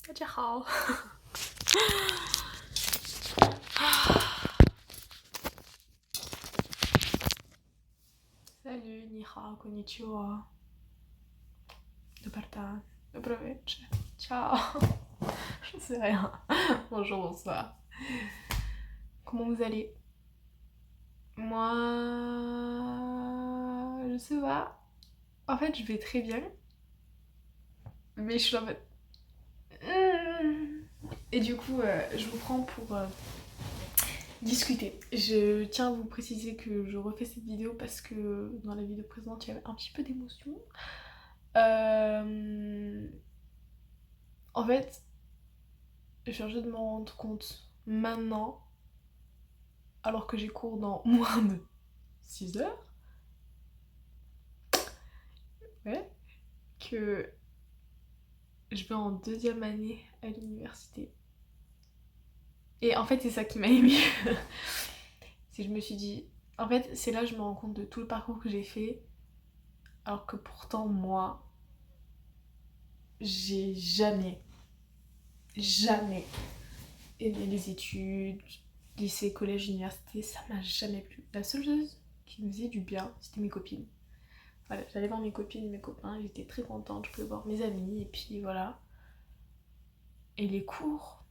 大家好。Salut, ni hao, konnichiwa. Dobar dan, dobro večer. Ciao. Je sais rien. Bonjour, bonsoir. Comment vous allez? Moi, je sais pas. En fait, je vais très bien. Mais je suis en mode... Et du coup, je vous prends pour discuter. Je tiens à vous préciser que je refais cette vidéo parce que dans la vidéo précédente, il y avait un petit peu d'émotion. En fait, je viens juste de me rendre compte maintenant, alors que j'ai cours dans moins de 6 heures, ouais, que je vais en deuxième année à l'université. Et en fait, c'est ça qui m'a émue. C'est que je me suis dit, en fait, c'est là que je me rends compte de tout le parcours que j'ai fait, alors que pourtant, moi, j'ai jamais aimé les études, lycée, collège, université, ça m'a jamais plu. La seule chose qui me faisait du bien, c'était mes copines. Voilà, j'allais voir mes copines, mes copains, j'étais très contente, je pouvais voir mes amis, et puis voilà. Et les cours,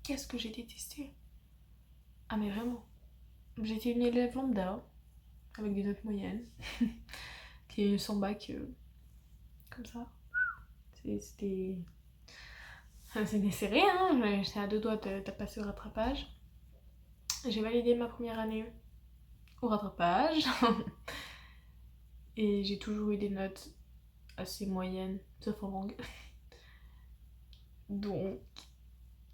qu'est-ce que j'ai détesté. Ah mais vraiment. J'étais une élève lambda, avec des notes moyennes, qui est eu son bac comme ça. C'était... C'était serré, hein, j'étais à deux doigts de passer au rattrapage. J'ai validé ma première année au rattrapage. Et j'ai toujours eu des notes assez moyennes, sauf en langue. Donc,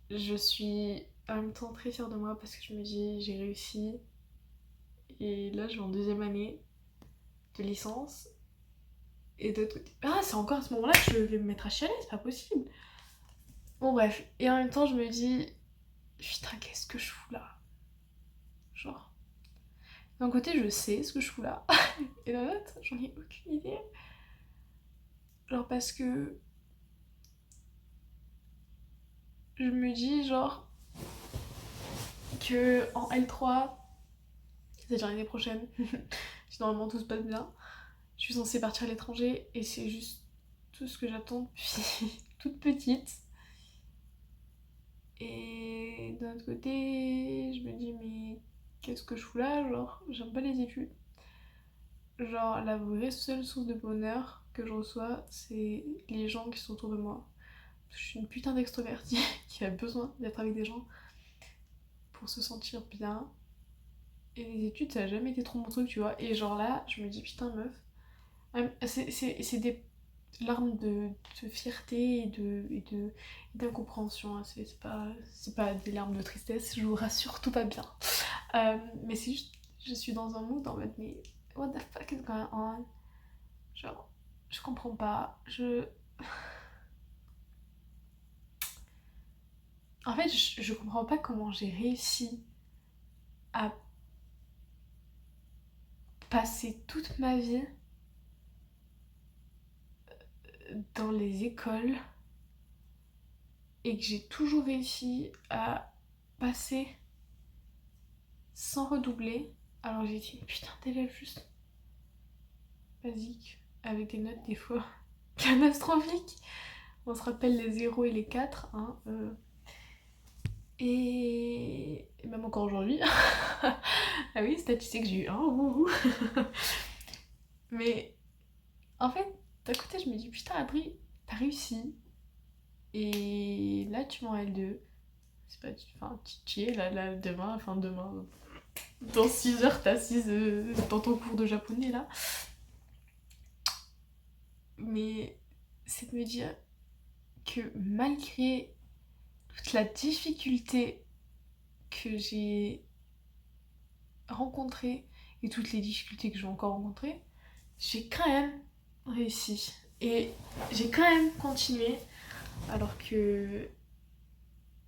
je suis en même temps très fière de moi parce que je me dis j'ai réussi. Et là, je vais en deuxième année de licence. Et d'autre côté, ah, c'est encore à ce moment-là que je vais me mettre à chialer, c'est pas possible. Bon, bref. Et en même temps, je me dis putain, qu'est-ce que je fous là? Genre, d'un côté, je sais ce que je fous là. Et d'un autre, j'en ai aucune idée. Genre, parce que je me dis, genre, que en L3, c'est-à-dire l'année prochaine, si normalement tout se passe bien, je suis censée partir à l'étranger et c'est juste tout ce que j'attends depuis toute petite. Et d'un autre côté, je me dis mais qu'est-ce que je fous là? Genre, j'aime pas les études. Genre, la vraie seule source de bonheur que je reçois, c'est les gens qui sont autour de moi. Je suis une putain d'extrovertie qui a besoin d'être avec des gens pour se sentir bien. Et les études, ça a jamais été trop mon truc, tu vois. Et genre là, je me dis putain meuf, c'est des larmes de fierté et d'incompréhension. Hein. C'est pas des larmes de tristesse, je vous rassure, tout va bien. Mais c'est juste, je suis dans un mood en mode, mais what the fuck is going on? Genre, je comprends pas. En fait, je comprends pas comment j'ai réussi à passer toute ma vie dans les écoles et que j'ai toujours réussi à passer sans redoubler. Alors j'ai dit, putain d'élève juste basique, avec des notes des fois catastrophiques. On se rappelle les 0 et les 4, hein. Et même encore aujourd'hui. Ah oui, statistique, j'ai eu un. Mais en fait, d'un côté, je me dis, putain, Abri, t'as réussi. Et là, tu m'en L2. C'est pas, enfin, tu y es là, demain, enfin demain. Dans 6 heures, t'assises dans ton cours de japonais là. Mais c'est de me dire que malgré toute la difficulté que j'ai rencontrée et toutes les difficultés que je vais encore rencontrer, j'ai quand même réussi. Et j'ai quand même continué. Alors que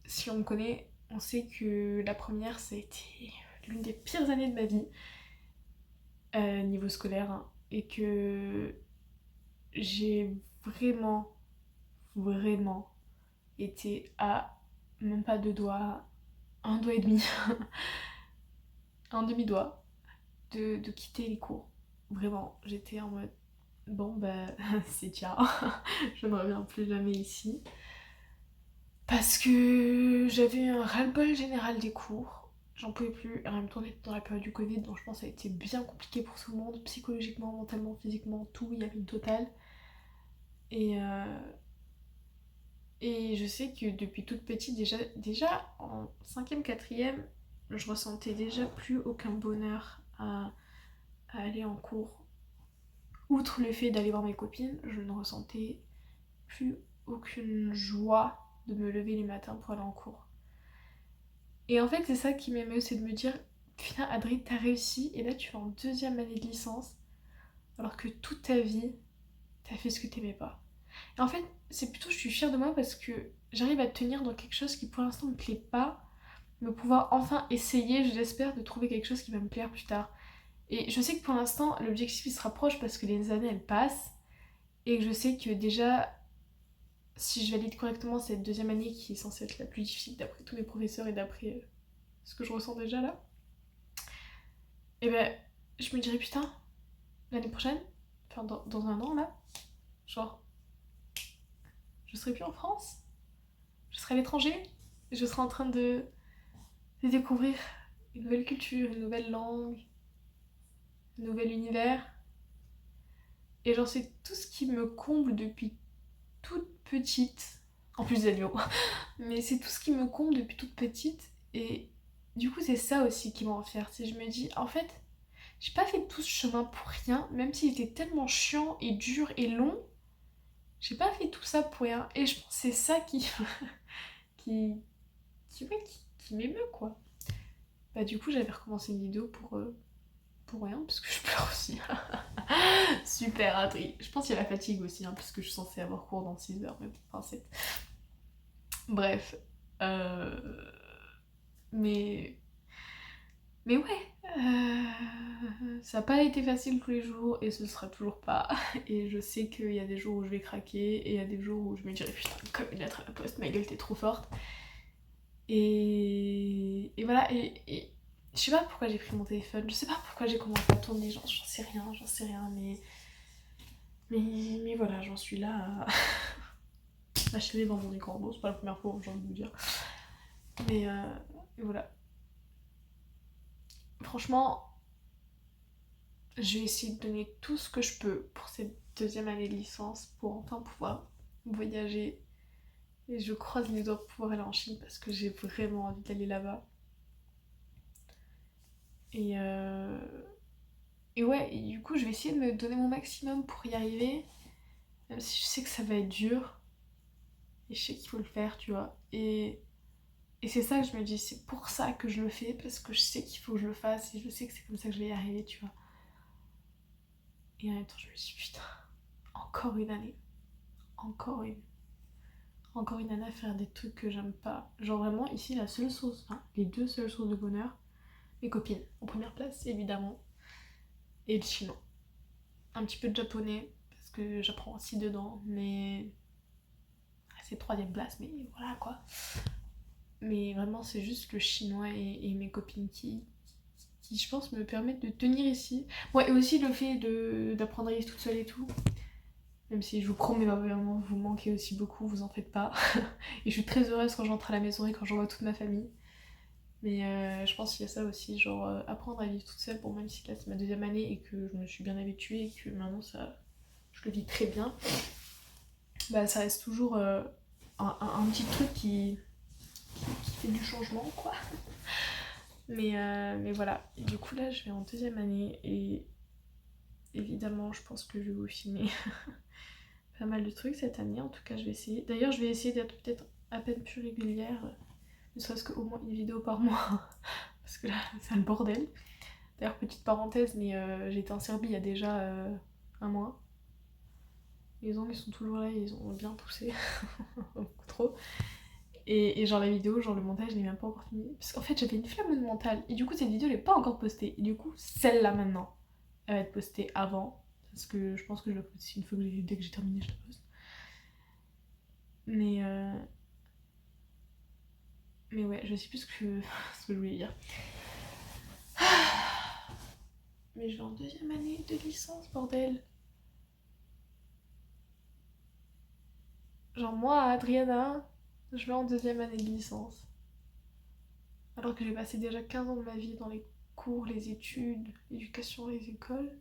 si on me connaît, on sait que la première, ça a été l'une des pires années de ma vie, niveau scolaire, hein, et que j'ai vraiment, vraiment été à même pas 2 doigts, un doigt et demi, un demi-doigt de quitter les cours. Vraiment, j'étais en mode bon bah c'est ciao, je ne reviens plus jamais ici. Parce que j'avais un ras-le-bol général des cours, j'en pouvais plus, et en même temps on était dans la période du Covid, donc je pense que ça a été bien compliqué pour tout le monde, psychologiquement, mentalement, physiquement, tout, il y avait une totale. Et, et je sais que depuis toute petite, déjà en 5e, 4e, je ressentais déjà plus aucun bonheur à aller en cours. Outre le fait d'aller voir mes copines, je ne ressentais plus aucune joie de me lever les matins pour aller en cours. Et en fait, c'est ça qui m'émeut, c'est de me dire, putain, Adrien, t'as réussi, et là tu es en 2e année de licence, alors que toute ta vie, t'as fait ce que t'aimais pas. Et en fait, c'est plutôt, je suis fière de moi parce que j'arrive à tenir dans quelque chose qui pour l'instant me plaît pas, me pouvoir enfin essayer, je l'espère, de trouver quelque chose qui va me plaire plus tard. Et je sais que pour l'instant, l'objectif il se rapproche parce que les années elles passent, et que je sais que déjà, si je valide correctement cette 2e année qui est censée être la plus difficile d'après tous mes professeurs et d'après ce que je ressens déjà là, et ben je me dirais putain, l'année prochaine, enfin dans un an là, genre je serai plus en France, je serai à l'étranger, je serai en train de découvrir une nouvelle culture, une nouvelle langue, un nouvel univers. Et genre c'est tout ce qui me comble depuis toute petite, en plus des animaux, mais c'est tout ce qui me comble depuis toute petite. Et du coup c'est ça aussi qui me rend fière, c'est je me dis en fait j'ai pas fait tout ce chemin pour rien, même s'il était tellement chiant et dur et long, j'ai pas fait tout ça pour rien. Et je pense que c'est ça qui, ouais, qui m'émeut quoi. Bah du coup j'avais recommencé une vidéo pour rien, parce que je pleure aussi. Super Adri. Je pense qu'il y a la fatigue aussi, hein, parce que je suis censée avoir cours dans 6 heures, mais bon, enfin 7. Bref. Euh... Mais... Mais ouais, ça n'a pas été facile tous les jours et ce sera toujours pas. Et je sais qu'il y a des jours où je vais craquer et il y a des jours où je me dirai putain, comme une lettre à la poste, ma gueule t'es trop forte. Et voilà, et je sais pas pourquoi j'ai pris mon téléphone, je sais pas pourquoi j'ai commencé à tourner, j'en sais rien, mais voilà, j'en suis là à chialer dans mon écran. Bon, c'est pas la première fois, j'ai envie de vous dire. Mais voilà. Franchement, je vais essayer de donner tout ce que je peux pour cette 2e année de licence pour enfin pouvoir voyager. Et je croise les doigts pour pouvoir aller en Chine parce que j'ai vraiment envie d'aller là-bas. Et, et ouais, et du coup, je vais essayer de me donner mon maximum pour y arriver. Même si je sais que ça va être dur. Et je sais qu'il faut le faire, tu vois. Et c'est ça que je me dis, c'est pour ça que je le fais, parce que je sais qu'il faut que je le fasse et je sais que c'est comme ça que je vais y arriver, tu vois. Et en même temps, je me dis, putain, encore une année. Encore une. Encore une année à faire des trucs que j'aime pas. Genre vraiment, ici, la seule source, enfin, les 2 seules sources de bonheur, mes copines, en première place, évidemment, et le chinois. Un petit peu de japonais, parce que j'apprends aussi dedans, mais c'est 3e place, mais voilà quoi. Mais vraiment, c'est juste le chinois et mes copines qui, je pense, me permettent de tenir ici. Ouais, et aussi le fait d'apprendre à vivre toute seule et tout. Même si je vous promets, vraiment, vous manquez aussi beaucoup, vous en faites pas. Et je suis très heureuse quand j'entre à la maison et quand je vois toute ma famille. Mais je pense qu'il y a ça aussi, genre apprendre à vivre toute seule. Bon, même si là c'est ma 2e année et que je me suis bien habituée et que maintenant ça, je le vis très bien, bah ça reste toujours un petit truc qui fait du changement, quoi. Mais voilà, et du coup là je vais en 2e année et évidemment je pense que je vais vous filmer pas mal de trucs cette année, en tout cas je vais essayer. D'ailleurs je vais essayer d'être peut-être à peine plus régulière, ne serait-ce qu'au moins une vidéo par mois, parce que là c'est le bordel. D'ailleurs petite parenthèse, mais j'étais en Serbie il y a déjà un mois. Les ongles ils sont toujours là, ils ont bien poussé, beaucoup trop. Et genre la vidéo, genre le montage, je l'ai même pas encore fini. Parce qu'en fait j'avais une flemme mentale. Et du coup cette vidéo elle est pas encore postée. Et du coup celle-là maintenant, elle va être postée avant. Parce que je pense que je la poste une fois que dès que j'ai terminé je la poste. Mais, mais ouais, je sais plus ce que je voulais dire. Mais je vais en deuxième année de licence, bordel. Genre moi, Adriana, je vais en deuxième année de licence. Alors que j'ai passé déjà 15 ans de ma vie dans les cours, les études, l'éducation, les écoles.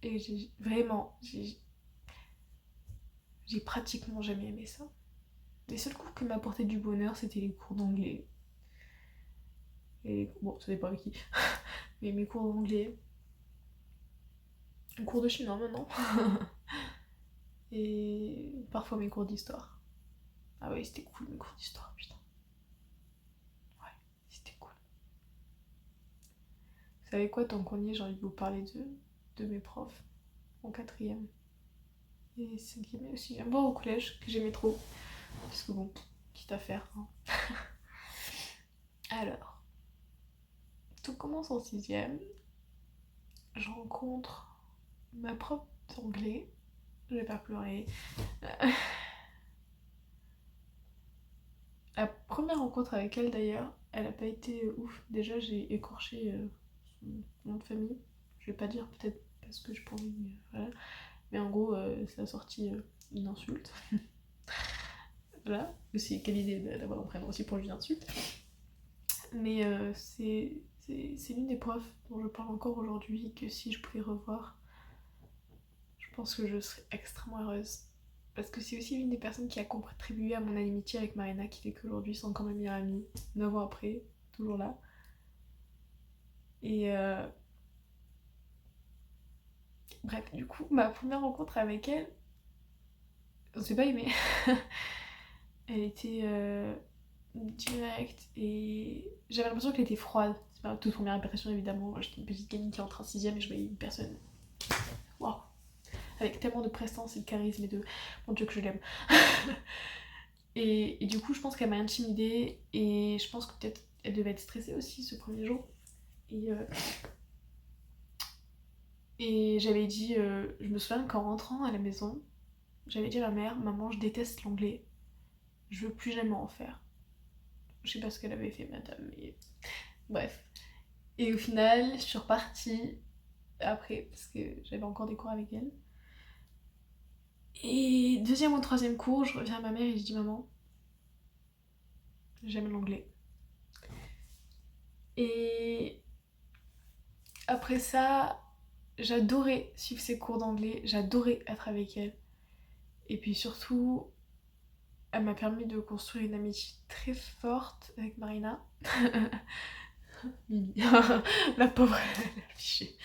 Et j'ai pratiquement jamais aimé ça. Les seuls cours qui m'apportaient du bonheur, c'était les cours d'anglais. Et bon, ça dépend avec qui. Mais mes cours d'anglais. Les cours de chinois maintenant. Et parfois mes cours d'histoire. Ah ouais, c'était cool mes cours d'histoire, putain. Ouais, c'était cool. Vous savez quoi, tant qu'on y est, j'ai envie de vous parler de mes profs en quatrième. Et cinquième aussi. J'aime voir au collège, que j'aimais trop. Parce que bon, quitte à faire. Hein. Alors, tout commence en sixième. Je rencontre ma prof d'anglais. Je vais pas pleurer. La première rencontre avec elle d'ailleurs, elle a pas été ouf. Déjà, j'ai écorché son nom de famille. Je vais pas dire peut-être parce que je pourrais. Voilà. Mais en gros, ça a sorti une insulte. Voilà. Aussi, quelle idée d'avoir un prénom aussi pour une insulte. Mais c'est l'une des profs dont je parle encore aujourd'hui, que si je pouvais revoir, je pense que je serais extrêmement heureuse. Parce que c'est aussi l'une des personnes qui a contribué à mon amitié avec Marina, qui fait qu'aujourd'hui, c'est encore ma meilleure amie, 9 ans après, toujours là. Et bref, du coup, ma première rencontre avec elle, on s'est pas aimé. Elle était directe et j'avais l'impression qu'elle était froide. C'est ma toute première impression évidemment. Moi, j'étais une petite gamine qui entre en sixième et je voyais une personne, waouh, avec tellement de prestance et de charisme et de... Mon Dieu que je l'aime. Et du coup, je pense qu'elle m'a intimidée et je pense que peut-être elle devait être stressée aussi ce premier jour. Et, et j'avais dit, je me souviens qu'en rentrant à la maison, j'avais dit à ma mère, maman, je déteste l'anglais, je veux plus jamais en faire. Je sais pas ce qu'elle avait fait, madame, mais bref. Et au final, je suis repartie après, parce que j'avais encore des cours avec elle. Et deuxième ou troisième cours, je reviens à ma mère et je dis, maman, j'aime l'anglais. Et après ça, j'adorais suivre ses cours d'anglais, j'adorais être avec elle. Et puis surtout, elle m'a permis de construire une amitié très forte avec Marina. Mimi. La pauvre, elle est affichée.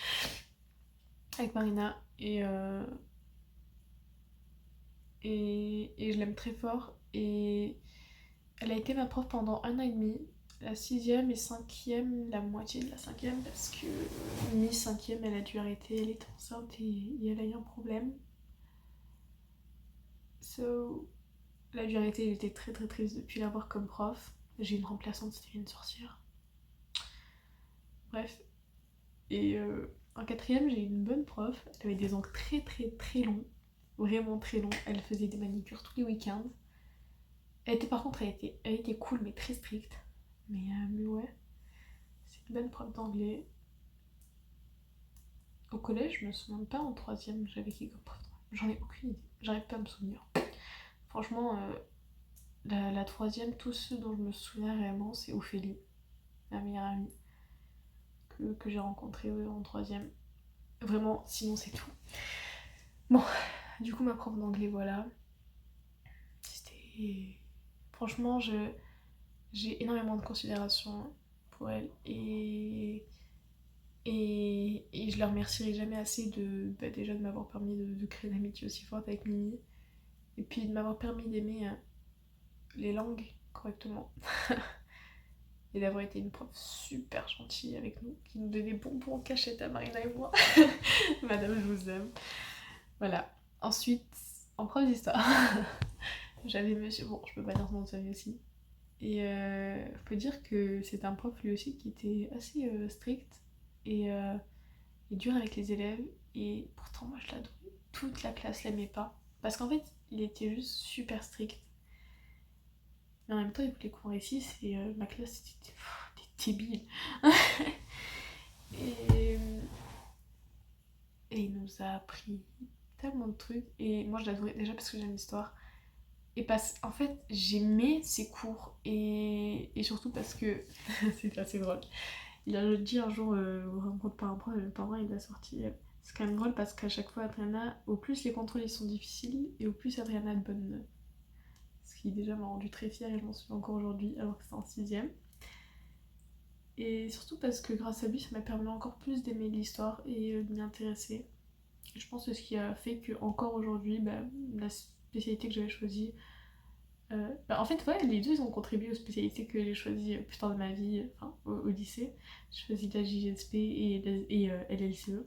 Avec Marina. Et je l'aime très fort. Et elle a été ma prof pendant 1 an et demi. La sixième et cinquième, la moitié de la cinquième, parce que mi-cinquième, elle a dû arrêter, elle était enceinte et elle a eu un problème. So, elle a dû arrêter, elle était très très triste depuis l'avoir comme prof. J'ai une remplaçante, c'était une sorcière. Bref. Et en quatrième, j'ai eu une bonne prof. Elle avait des ongles très très très longs. Vraiment très longs. Elle faisait des manicures tous les week-ends. Par contre, elle était cool mais très stricte. Mais ouais, c'est une bonne prof d'anglais. Au collège, je me souviens pas en troisième, j'avais qui comme prof. J'en ai aucune idée, j'arrive pas à me souvenir. Franchement, la troisième, tous ceux dont je me souviens réellement, c'est Ophélie, ma meilleure amie, que j'ai rencontrée en troisième. Vraiment, sinon c'est tout. Bon, du coup, ma prof d'anglais, voilà. C'était... Franchement, j'ai énormément de considération pour elle et je la remercierai jamais assez déjà de m'avoir permis de créer une amitié aussi forte avec Mimi et puis de m'avoir permis d'aimer les langues correctement et d'avoir été une prof super gentille avec nous qui nous donnait bonbons en cachette à Marina et moi. Madame, je vous aime. Voilà. Ensuite, en prof d'histoire, j'avais monsieur... Bon, je peux pas dire son nom de famille aussi. Et faut dire que c'est un prof lui aussi qui était assez strict et dur avec les élèves. Et pourtant, moi je l'adorais. Toute la classe l'aimait pas. Parce qu'en fait, il était juste super strict. Mais en même temps, il voulait qu'on réussisse et ma classe était débile. et, et il nous a appris tellement de trucs. Et moi, je l'adorais déjà parce que j'aime l'histoire. Et parce en fait, j'aimais ses cours. Et surtout parce que c'est assez drôle. Il a dit un jour, rencontre par un prof, le parent il l'a sorti. C'est quand même drôle parce qu'à chaque fois, Adriana, au plus les contrôles ils sont difficiles, et au plus Adriana a de bonnes notes. Ce qui déjà m'a rendu très fière et je m'en souviens encore aujourd'hui, alors que c'était en 6ème. Et surtout parce que grâce à lui, ça m'a permis encore plus d'aimer l'histoire et de m'y intéresser. Et je pense que ce qui a fait que encore aujourd'hui, la spécialité que j'avais choisie, en fait, ouais, les deux ils ont contribué aux spécialités que j'ai choisies plus tard de ma vie, enfin au lycée. J'ai choisi la JSP et LLCE.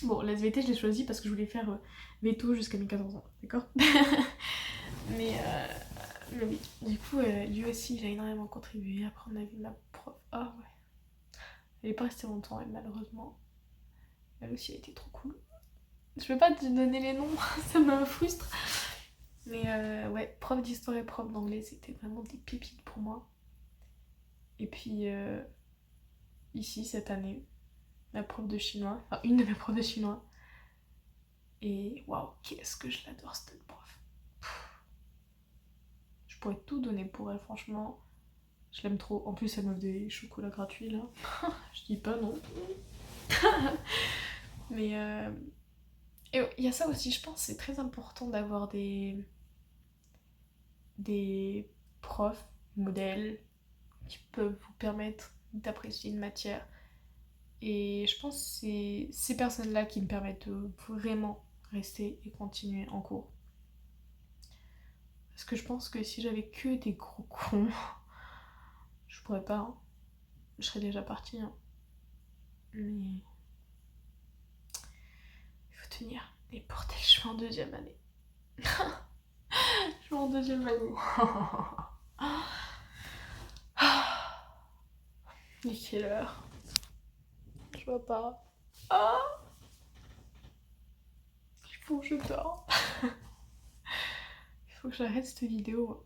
Bon, la SVT, je l'ai choisi parce que je voulais faire veto jusqu'à mes 14 ans, d'accord. Mais oui, du coup, lui aussi, il a énormément contribué. Après, on a vu ma prof. Ah ouais. Elle est pas restée longtemps, et malheureusement. Elle aussi a été trop cool. Je peux pas te donner les noms, ça me frustre. Mais ouais, prof d'histoire et prof d'anglais, c'était vraiment des pépites pour moi. Et puis, ici, cette année, ma prof de chinois, enfin une de mes profs de chinois. Et waouh, qu'est-ce que je l'adore cette prof. Je pourrais tout donner pour elle, franchement. Je l'aime trop. En plus, elle m'offre des chocolats gratuits là. Je dis pas non. Mais et il y a ça aussi, je pense, c'est très important d'avoir des profs, modèles, qui peuvent vous permettre d'apprécier une matière. Et je pense que c'est ces personnes-là qui me permettent de vraiment rester et continuer en cours. Parce que je pense que si j'avais que des gros cons, je pourrais pas, hein. Je serais déjà partie. Hein. Mais il faut tenir. Et bordel, je suis en 2ème année. Je suis en 2ème année. Il est quelle heure? Je vois pas. Ah, il faut que je dors. Il faut que j'arrête cette vidéo.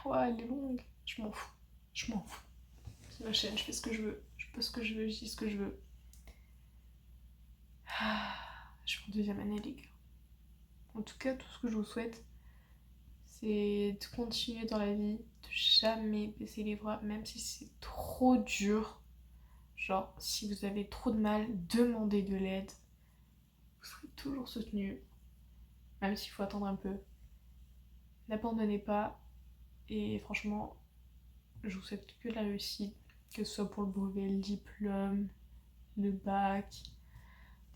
Ouais, elle est longue. Je m'en fous. Je m'en fous. C'est ma chaîne, je fais ce que je veux. Je fais ce que je veux, je dis ce que je veux. Je suis en 2ème année, les gars. En tout cas, tout ce que je vous souhaite, c'est de continuer dans la vie, de jamais baisser les bras, même si c'est trop dur. Genre, si vous avez trop de mal, demandez de l'aide. Vous serez toujours soutenu, même s'il faut attendre un peu. N'abandonnez pas. Et franchement, je vous souhaite que de la réussite, que ce soit pour le brevet, le diplôme, le bac,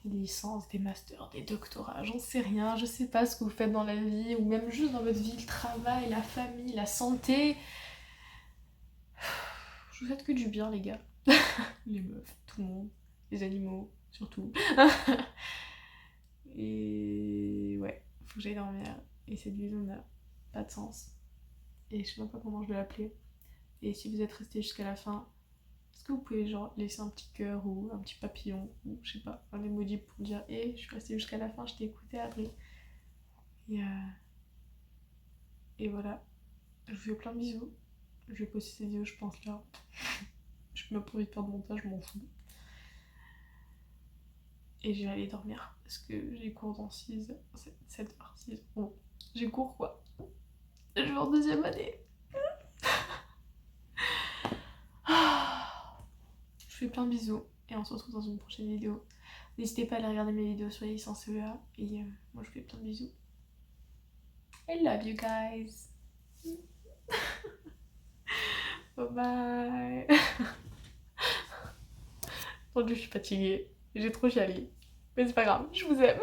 des licences, des masters, des doctorats, j'en sais rien, je sais pas ce que vous faites dans la vie, ou même juste dans votre vie, le travail, la famille, la santé. Je vous souhaite que du bien, les gars. Les meufs, tout le monde, les animaux, surtout. Et ouais, faut que j'aille dormir. Et cette vidéo n'a pas de sens. Et je sais même pas comment je vais l'appeler. Et si vous êtes resté jusqu'à la fin, est-ce que vous pouvez genre laisser un petit cœur ou un petit papillon ou je sais pas, un emoji pour dire hé, je suis restée jusqu'à la fin, je t'ai écouté Adrien. Et voilà, je vous fais plein de bisous. Je vais poster cette vidéo, je pense là. Je peux même pas envie de faire de montage, je m'en fous. Et je vais aller dormir parce que j'ai cours dans 7h, 6h. Bon, j'ai cours quoi. Je vais en 2ème année. Je vous fais plein de bisous et on se retrouve dans une prochaine vidéo. N'hésitez pas à aller regarder mes vidéos sur les licences CEA et moi je vous fais plein de bisous. I love you guys. Bye bye. Aujourd'hui je suis fatiguée, j'ai trop chialé. Mais c'est pas grave, je vous aime.